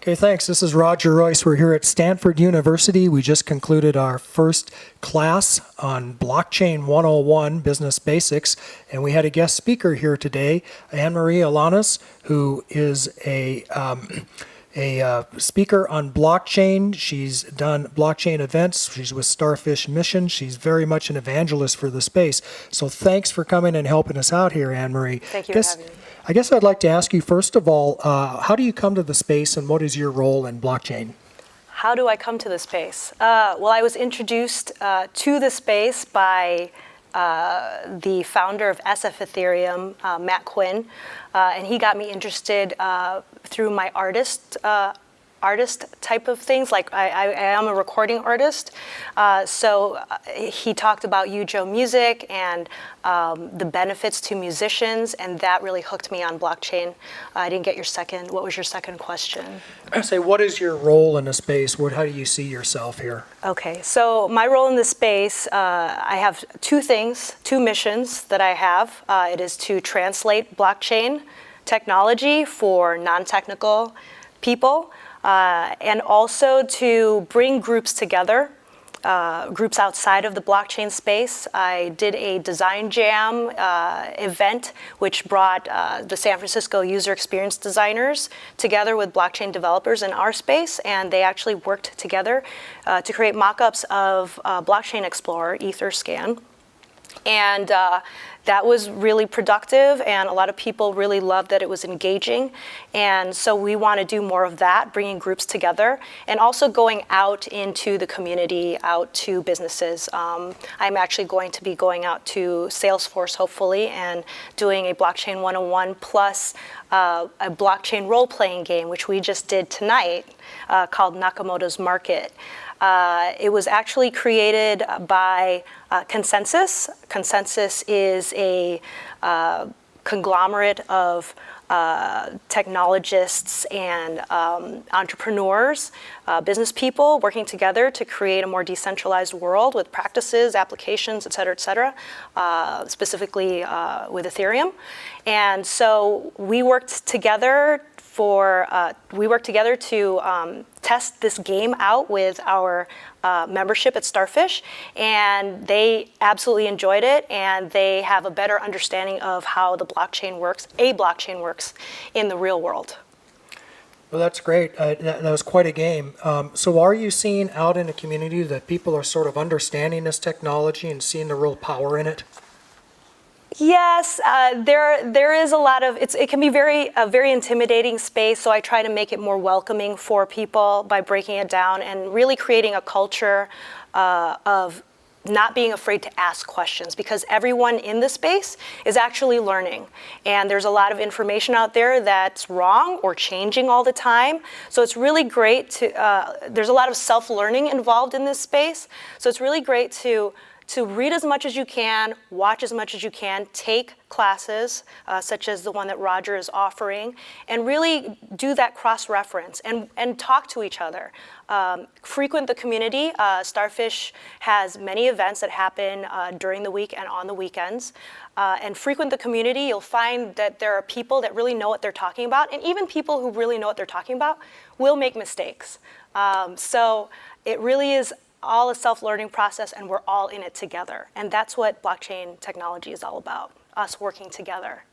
Okay, thanks. This is Roger Royce. We're here at Stanford University. We just concluded our first class on Blockchain 101 Business Basics, and we had a guest speaker here today, Anne-Marie Alanis, who is a speaker on blockchain. She's done blockchain events. She's with Starfish Mission. She's very much an evangelist for the space. So thanks for coming and helping us out here, Anne-Marie. Thank you for having me. I guess I'd like to ask you, first of all, how do you come to the space and what is your role in blockchain? How do I come to the space? Well, I was introduced to the space by the founder of SF Ethereum, Matt Quinn, and he got me interested through my artist type of things. Like I am a recording artist, so he talked about Yujo music and the benefits to musicians, and that really hooked me on blockchain. I didn't get your second. What was your second question? I say, what is your role in the space? How do you see yourself here? Okay, so my role in the space, I have two missions that I have. It is to translate blockchain technology for non-technical people, and also to bring groups together, groups outside of the blockchain space. I did a design jam event which brought the San Francisco user experience designers together with blockchain developers in our space, and they actually worked together to create mock-ups of Blockchain Explorer, Etherscan. And that was really productive, and a lot of people really loved that it was engaging. And so we want to do more of that, bringing groups together, and also going out into the community, out to businesses. I'm actually going to be going out to Salesforce, hopefully, and doing a Blockchain 101 plus a blockchain role-playing game, which we just did tonight, called Nakamoto's Market. It was actually created by Consensus. Consensus is a conglomerate of technologists and entrepreneurs, business people working together to create a more decentralized world with practices, applications, et cetera, specifically with Ethereum. And so we worked together to test this game out with our membership at Starfish, and they absolutely enjoyed it, and they have a better understanding of how a blockchain works in the real world. Well, that's great. That was quite a game. So are you seeing out in the community that people are sort of understanding this technology and seeing the real power in it? Yes, there is a lot of, it can be a very intimidating space, so I try to make it more welcoming for people by breaking it down and really creating a culture of not being afraid to ask questions, because everyone in the space is actually learning. And there's a lot of information out there that's wrong or changing all the time. So it's really great there's a lot of self-learning involved in this space. So it's really great to read as much as you can, watch as much as you can, take classes such as the one that Roger is offering, and really do that cross-reference and talk to each other. Frequent the community. Starfish has many events that happen during the week and on the weekends. And frequent the community. You'll find that there are people that really know what they're talking about, and even people who really know what they're talking about will make mistakes. So it really is all a self-learning process, and we're all in it together. And that's what blockchain technology is all about, us working together.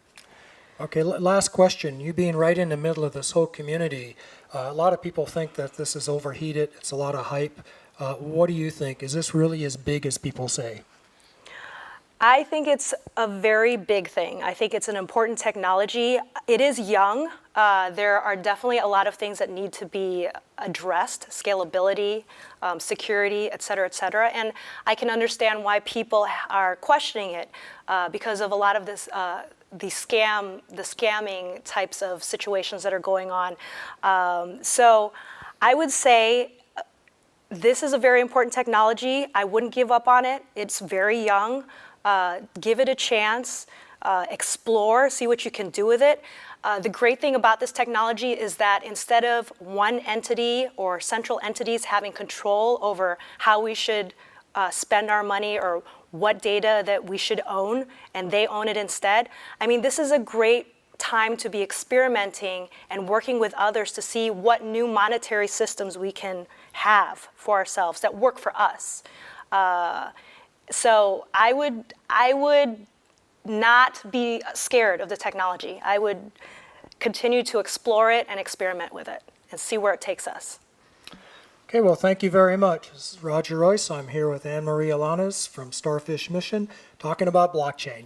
Okay, last question. You being right in the middle of this whole community, a lot of people think that this is overheated, it's a lot of hype. What do you think? Is this really as big as people say? I think it's a very big thing. I think it's an important technology. It is young. There are definitely a lot of things that need to be addressed, scalability, security, et cetera, and I can understand why people are questioning it because of a lot of this, the scamming types of situations that are going on. So I would say this is a very important technology. I wouldn't give up on it. It's very young. Give it a chance, explore, see what you can do with it. The great thing about this technology is that instead of one entity or central entities having control over how we should spend our money or what data that we should own, and they own it instead, I mean, this is a great time to be experimenting and working with others to see what new monetary systems we can have for ourselves that work for us. So I would not be scared of the technology. I would continue to explore it and experiment with it and see where it takes us. Okay, well, thank you very much. This is Roger Royce. I'm here with Anne Marie Alanas from Starfish Mission talking about blockchain.